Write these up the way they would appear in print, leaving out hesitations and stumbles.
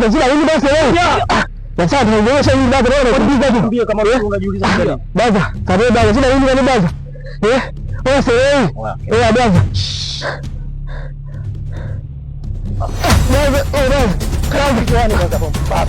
baba, sina nini basi wewe. Sasa tunaonyesha hivi baba, leo nakuuliza tu. Mbio kama wewe unajiuliza mbele. Baba, karibu baba, sina nini baba baba. Wewe sasa wewe. Baba. Baba, kama kiani baba.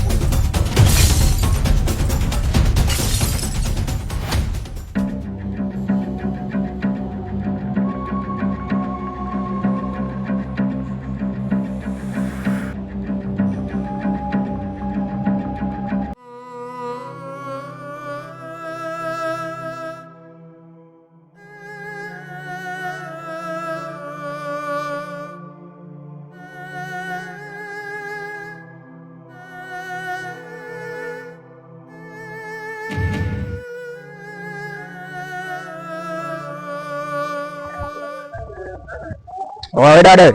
Wewe dada.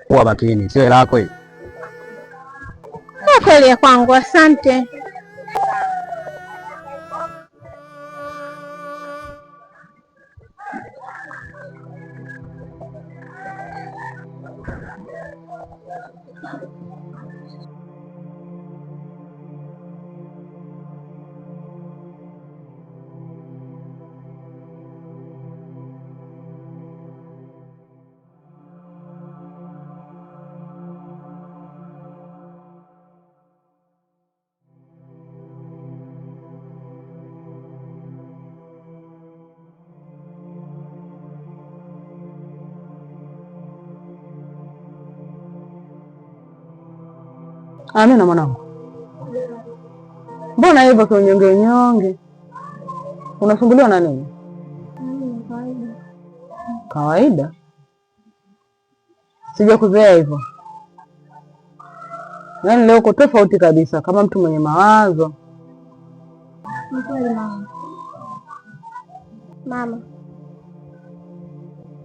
Kuwa makini, sio lako hili. Kweli kwangu, asante. Amina mwanangu. Mbona hivyo kiunyonge nyonge? Unasumbuliwa na nini? Kawaida. Sijakuzoea hivyo. Yaani leo uko tofauti kabisa, kama mtu mwenye mawazo. Mama.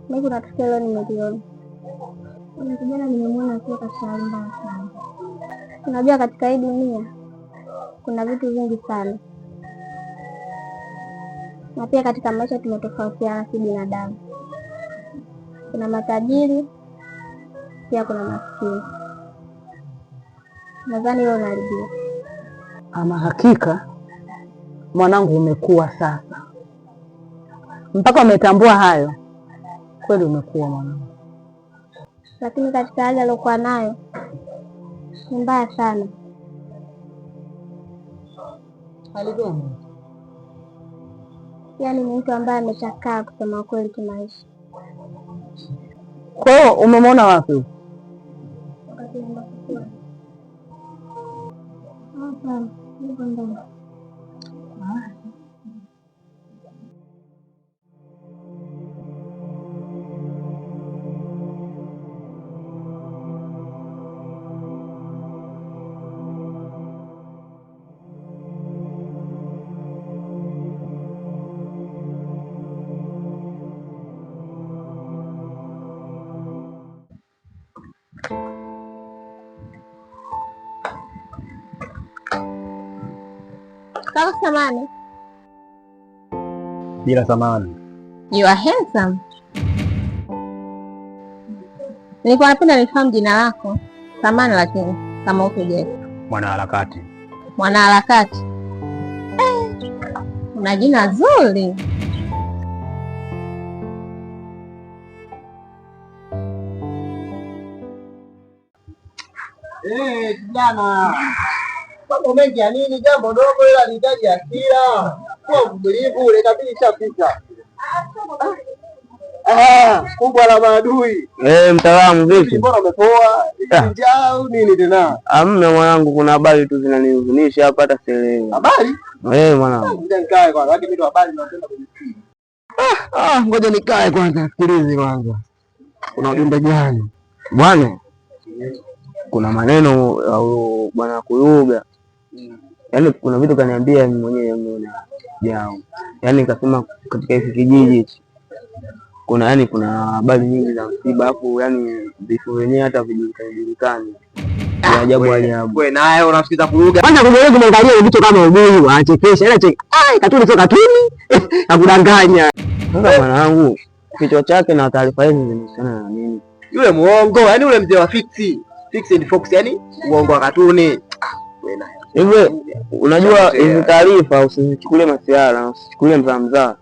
Mimi kuna tukio leo nimeliona. Kuna kijana nimemwona akiwa katika hali mbaya sana. Unajua katika hii dunia kuna vitu vingi sana, na pia katika maisha tumetofautiana si binadamu. Kuna matajiri, pia kuna maskini. Nadhani hilo unalijua. Ama hakika mwanangu, umekuwa sasa, mpaka umetambua hayo. Kweli umekuwa mwanangu, lakini katika hali aliyokuwa nayo ni mbaya sana. Hali gani? Yaani ni mtu ambaye amechakaa kusema kweli kimaisha. Kwa hiyo umemwona wapi? Hapa, niko ndani. Kaka samani. Bila samani. You are handsome. Nilikuwa napenda nifahamu jina lako. Samani lakini kama uko je. Mwanaharakati. Mwanaharakati. Una jina zuri. Kijana. Mambo mengi ya nini? Jambo dogo ila linahitaji akila. Kwa mvumilivu ule kabisa chapita. Kubwa la maadui. Mtaalamu vipi? Mbona umepoa? Njaa nini tena? Amna mwanangu, kuna habari tu zinanihuzunisha hapa hata sielewi. Habari? Mwanangu. Ngoja nikae kwanza. Hadi mimi habari napenda kusikia. Ngoja nikae kwanza, sikilize kwanza. Kuna ujumbe gani? Bwana. Kuna maneno au bwana Kuyuga. Yaani kuna vitu kaniambia mimi mwenyewe nimeona jao. Yaani nikasema katika hiki kijiji hichi kuna habari nyingi za msiba hapo, yaani vifo wenyewe hata vijulikani. Ajabu ajabu. Wewe naye unasikiza kuruga. Kwanza kujaribu kumwangalia vitu kama ubuyu, anachekesha. Ila katuni sio katuni. Nakudanganya. Sasa mwanangu, kichwa chake na taarifa hizi zinahusiana na nini? Yule muongo, yani yule mzee wa Fixed Fox, yani uongo wa katuni. Wewe naye. Hivi unajua hizi taarifa usizichukulie masiara, usichukulie mzaa.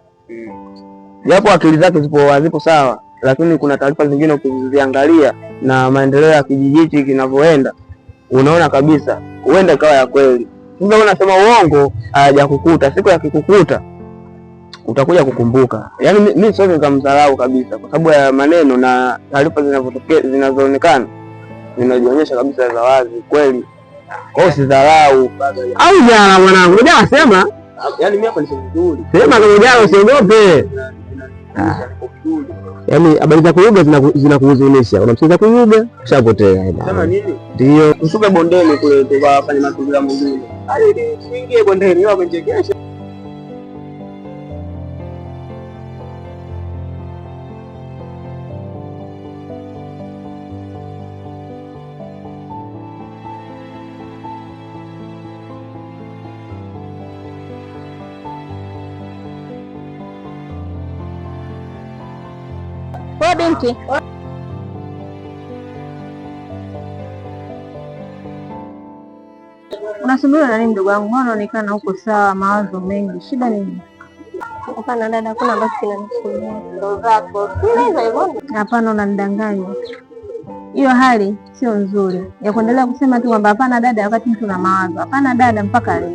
Japo akili zake zipo sawa, lakini kuna taarifa zingine ukiziangalia na maendeleo ya kijiji hiki kinavyoenda, unaona kabisa huenda ikawa ya kweli. Sasa unasema uongo, hajakukuta. Siku ya kikukuta utakuja kukumbuka. Yaani mimi siwezi nikamdharau kabisa kwa sababu ya maneno na taarifa zinavyotokea zinazoonekana zinajionyesha kabisa za wazi kweli. Kwa hiyo usidharau. Au jana mwanangu, unajua sema, yaani mimi hapa ni vizuri. Sema kama jana usiogope. Yaani habari za kuyuga zinakuhuzunisha. Unamsikiza kuyuga, ushapotea. Sema nini? Ndio, ushuke bondeni kule tukafanya mazingira mengine. Hadi tuingie bondeni, wao wamechekesha. Wewe binti, unasumbuliwa na nini ndugu wangu? Unaonekana huko sawa, mawazo mengi, shida nini? Hapana dada, hakuna ambacho kinanisumbua. Ndio zako. Hapana, unanidanganya. Hiyo hali sio nzuri ya kuendelea kusema tu kwamba hapana dada wakati mtu na mawazo. Hapana dada, mpaka leo.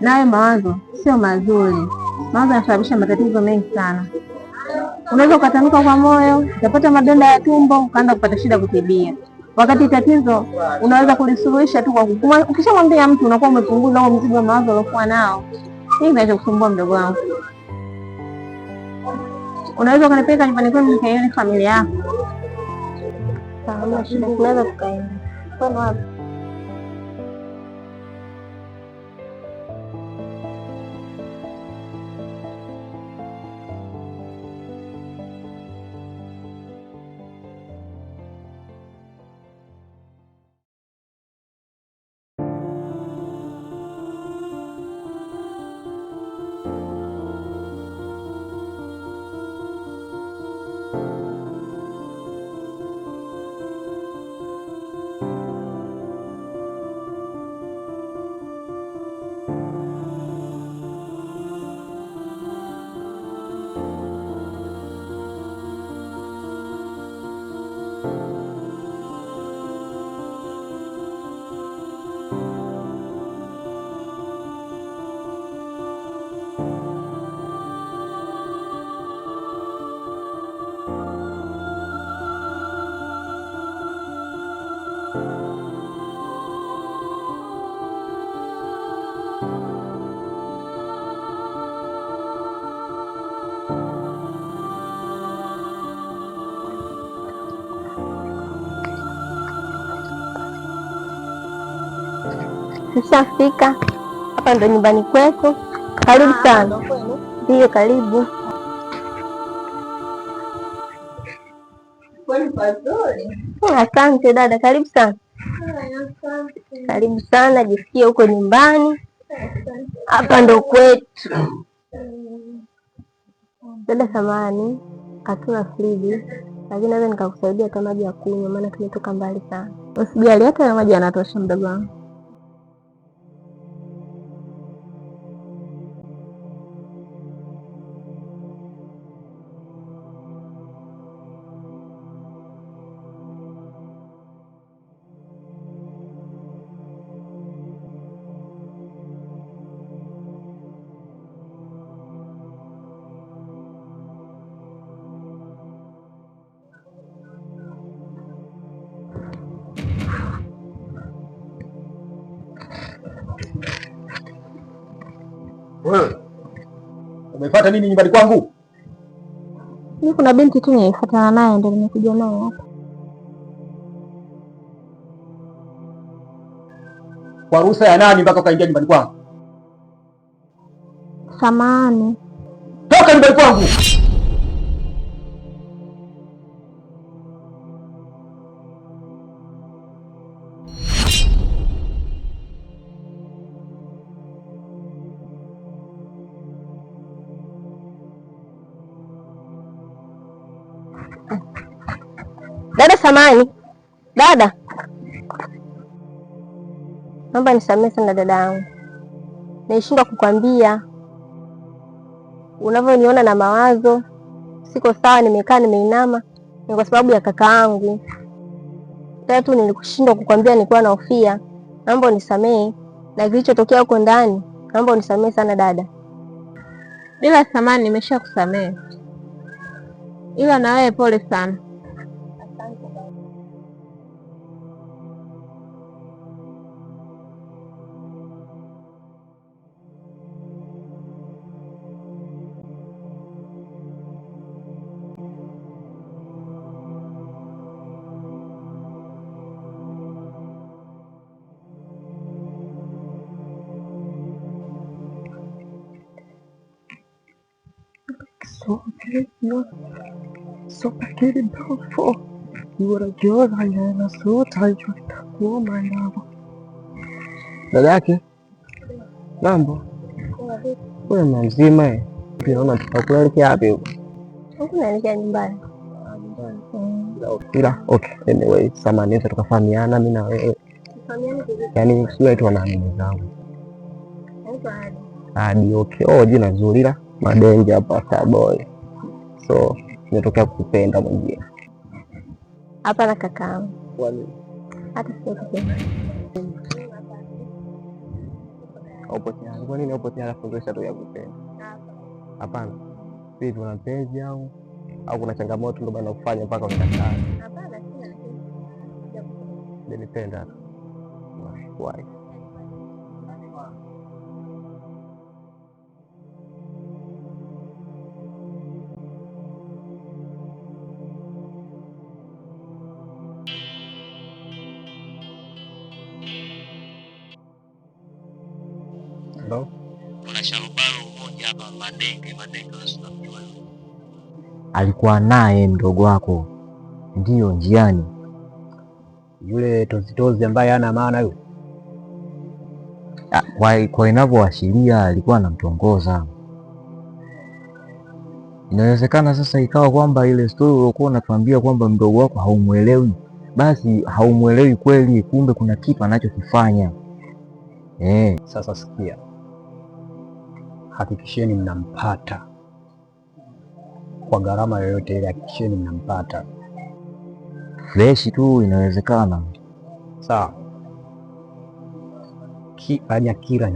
Nayo mawazo sio mazuri. Mawazo yanasababisha matatizo mengi sana. Unaweza ukatanuka kwa moyo, utapata madonda ya tumbo, ukaanza kupata shida kutibia. Wakati tatizo unaweza kulisuluhisha tu kwa kukumwa. Ukishamwambia mtu unakuwa umepunguza huo mzigo wa mawazo uliokuwa nao. Hii inaweza kusumbua mdogo wangu. Unaweza ukanipeleka nyumbani kwenu nikaione familia yako. Sawa, shida tunaweza tukaenda. Kwani wapi? Tushafika hapa, ndo nyumbani kwetu. Karibu sana. Ndiyo, karibu. Asante dada, karibu sana. Karibu sana, jisikie huko nyumbani. Hapa ndo kwetu. Dada samani, hatuna friji, lakini naweza nikakusaidia hata maji ya kunywa, maana tumetoka mbali sana. Usijali, hata ya maji yanatosha mdogo wangu. Wewe umefuata nini nyumbani kwangu? Mimi kuna binti tu nilifuatana naye ndio nimekuja naye hapa. Kwa ruhusa ya nani mpaka ukaingia nyumbani kwangu? Samahani. Toka nyumbani kwangu. Dada samani, dada, naomba nisamehe sana dada yangu, nilishindwa kukwambia. Unavyoniona na mawazo siko sawa, nimekaa nimeinama, ni kwa sababu ya kaka yangu. Tena tu nilikushindwa kukwambia, nilikuwa nahofia. Naomba unisamehe, na kilichotokea huko ndani naomba unisamehe sana dada. Bila samani, nimesha kusamehe, ila na wewe pole sana. So pakiri bafo iwarajoza yana sota kuoma nabo. Dada yake mambo wewe mzima pia, naona tukakuelekea wapi huko? Huko naelekea nyumbani. Ila okay, anyway, samahani tukafahamiana mimi na wewe. Yaani sio tu na mimi zangu. Hadi okay. Oh, jina zuri la Madenge hapa Starboy. So, nimetokea kukupenda mwingine. Hapana kakaangu. Kwani? Hata sikupenda. Upo tayari? Kwa nini upo tayari kuonyesha tu ya kupenda? Hapana. Sisi tuna mpenzi au kuna changamoto ndio bana kufanya mpaka unakataa? Hapana, sina kitu. Nilipenda. Why? Kuna sharubaro mmoja hapa Madenge unamjua? Alikuwa naye mdogo wako, ndiyo njiani, Yule tozitozi ambaye hana maana yule. Kwa inavyoashiria alikuwa anamtongoza. Inawezekana sasa ikawa kwamba ile story uliokuwa unatuambia kwamba mdogo wako haumuelewi, basi haumuelewi kweli, kumbe kuna kitu anachokifanya. Sasa sikia, hakikisheni mnampata kwa gharama yoyote ile, hakikisheni mnampata fresh tu. Inawezekana sawa, fanya kila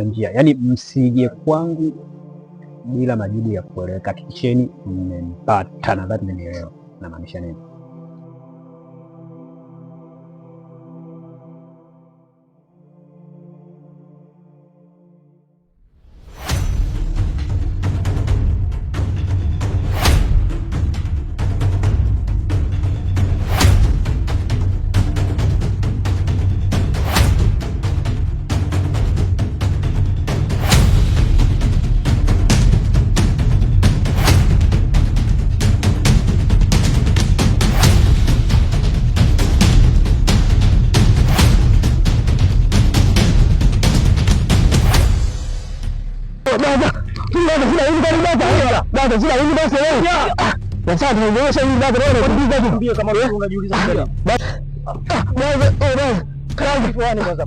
njia, yani msije kwangu bila majibu ya kueleweka. Hakikisheni mmempata. Nadhani mmenielewa namaanisha nini. Sasa